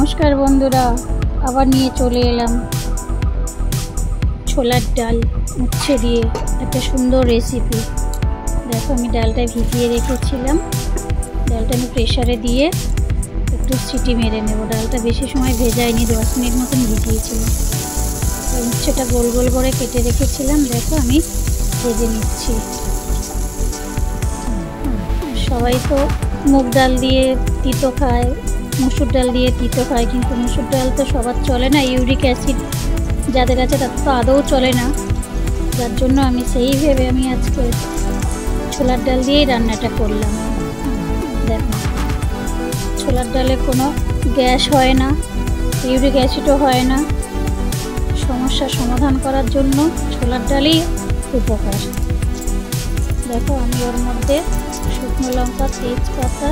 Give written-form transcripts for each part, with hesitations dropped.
নমস্কার বন্ধুরা, আবার নিয়ে চলে এলাম ছোলার ডাল উচ্ছে দিয়ে একটা সুন্দর রেসিপি। দেখো, আমি ডালটা ভিজিয়ে রেখেছিলাম। ডালটা আমি প্রেসারে দিয়ে একটু সিটি মেরে নেব। ডালটা বেশি সময় ভেজাইনি, 10 মিনিট মতন ভিজিয়েছিলাম। উচ্ছেটা গোল গোল করে কেটে রেখেছিলাম। দেখো, আমি ভেজে নিচ্ছি। সবাই তো মুগ ডাল দিয়ে তিতো খায়, মসুর ডাল দিয়ে তিতো খায়, কিন্তু মসুর ডাল তো সবার চলে না। ইউরিক অ্যাসিড যাদের আছে তাদের তো আদৌ চলে না। যার জন্য আমি সেই ভেবে আমি আজকে ছোলার ডাল দিয়েই রান্নাটা করলাম। দেখো, ছোলার ডালে কোনো গ্যাস হয় না, ইউরিক অ্যাসিডও হয় না। সমস্যার সমাধান করার জন্য ছোলার ডালই উপকার। দেখো, আমি ওর মধ্যে শুকনো লঙ্কা, তেজপাতা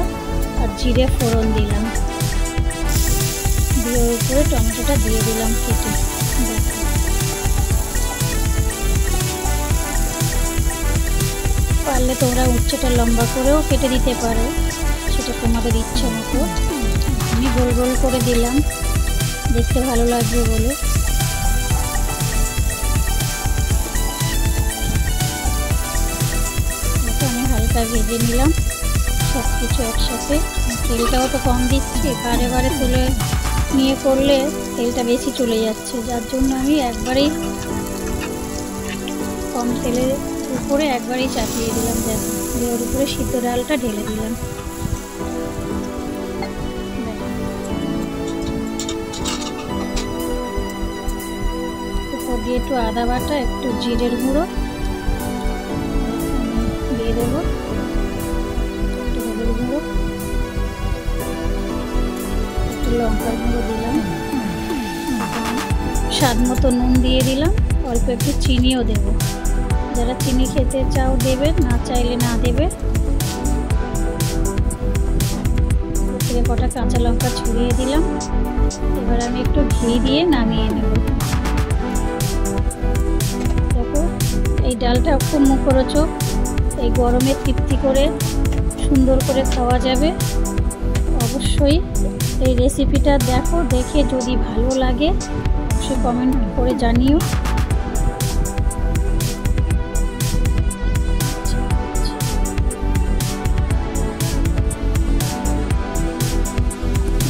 আর জিরে ফোড়ন দিলাম, দিয়ে ওর উপরে টমেটোটা দিয়ে দিলাম কেটে। পারলে তোমরা উচ্ছেটা লম্বা করেও কেটে দিতে পারো, সেটা তোমাদের ইচ্ছে মতো। আমি গোল গোল করে দিলাম, দেখতে ভালো লাগবে বলে। আমি হালকা ভেজে নিলাম সব কিছু একসাথে। তেলটাও তো কম দিচ্ছি, বারে বারে তুলে নিয়ে করলে তেলটা বেশি চলে যাচ্ছে। যার জন্য আমি একবারেই কম তেলের উপরে একবারেই চাপিয়ে দিলাম। দেখো, ওর উপরে সিদ্ধ ডালটা ঢেলে দিলাম। উপর দিয়ে একটু আদা বাটা, একটু জিরের গুঁড়ো দিয়ে দেবো, একটু হলুদ গুঁড়ো, একটু লঙ্কার গুঁড়ো দিলাম, স্বাদ মতো নুন দিয়ে দিলাম, অল্প একটু চিনিও দেবো। যারা চিনি খেতে চাও দেবে, না চাইলে না দেবে। থেকে কটা কাঁচা লঙ্কা ছড়িয়ে দিলাম। এবার আমি একটু ঘি দিয়ে নামিয়ে নেব। দেখো, এই ডালটা খুব মুখরোচক, এই গরমে তৃপ্তি করে সুন্দর করে খাওয়া যাবে। অবশ্যই এই রেসিপিটা দেখো, দেখে যদি ভালো লাগে অবশ্যই কমেন্ট করে জানিও।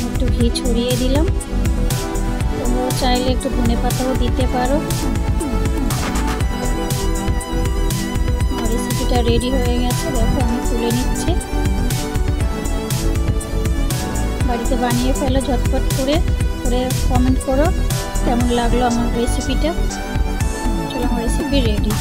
একটু ঘি ছড়িয়ে দিলাম। তোমরা চাইলে একটু ধনেপাতাও দিতে পারো। রেসিপিটা রেডি হয়ে গেছে। দেখো, আমি তুলে নিচ্ছি। বাড়িতে বানিয়ে ফেলো ঝটপট করে কমেন্ট করো কেমন লাগলো আমার রেসিপিটা। চলো, আমার রেসিপি রেডি।